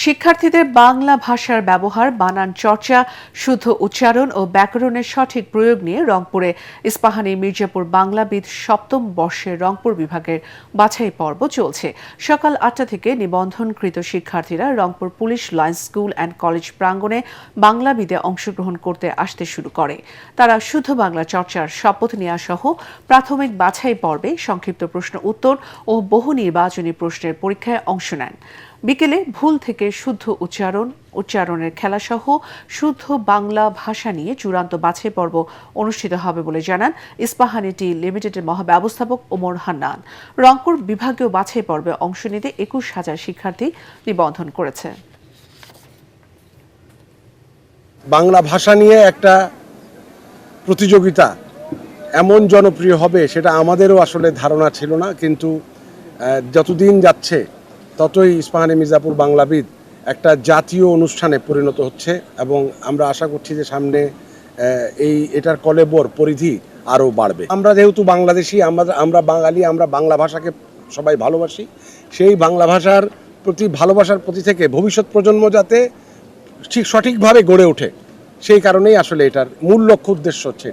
শিক্ষার্থীদের বাংলা ভাষার ব্যবহার, বানান চর্চা, শুদ্ধ উচ্চারণ ও ব্যাকরণের সঠিক প্রয়োগ নিয়ে রংপুরে ইস্পাহানী মির্জাপুর বাংলাবিদ সপ্তম বর্ষের রংপুর বিভাগের বাছাই পর্ব চলছে। সকাল ৮টা থেকে নিবন্ধনকৃত শিক্ষার্থীরা Rangpur police lines school and college প্রাঙ্গণে বাংলাবিদে অংশগ্রহণ করতে আসতে শুরু করে। তারা শুদ্ধ বাংলা চর্চার শপথ নেওয়া সহ প্রাথমিক বাছাই পর্বে সংক্ষিপ্ত প্রশ্ন উত্তর ও বহু নির্বাচনী প্রশ্নের পরীক্ষায় অংশ নেন। বিকেলে ভুল থেকে শুদ্ধ উচ্চারণের খেলাসহ শুদ্ধ বাংলা ভাষা নিয়ে চূড়ান্ত বাছাই পর্ব অনুষ্ঠিত হবে বলে জানান ইস্পাহানী টি লিমিটেডের মহাব্যবস্থাপক ওমর হান্নান। রংপুর বিভাগীয় বাছাই পর্বে অংশ নিতে ২১,০০০ শিক্ষার্থী নিবন্ধন করেছে। বাংলা ভাষা নিয়ে একটা প্রতিযোগিতা এমন জনপ্রিয় হবে সেটা আমাদেরও আসলে ধারণা ছিল না, কিন্তু যতদিন যাচ্ছে ততই ইস্পাহানী মির্জাপুর বাংলাবিদ একটা জাতীয় অনুষ্ঠানে পরিণত হচ্ছে এবং আমরা আশা করছি যে সামনে এটার কলেবর পরিধি আরও বাড়বে। আমরা যেহেতু বাংলাদেশি, আমরা বাঙালি, আমরা বাংলা ভাষাকে সবাই ভালোবাসি। সেই বাংলা ভাষার প্রতি ভালোবাসার প্রতি থেকে ভবিষ্যৎ প্রজন্ম যাতে ঠিক সঠিকভাবে গড়ে ওঠে, সেই কারণেই আসলে এটার মূল লক্ষ্য উদ্দেশ্য হচ্ছে।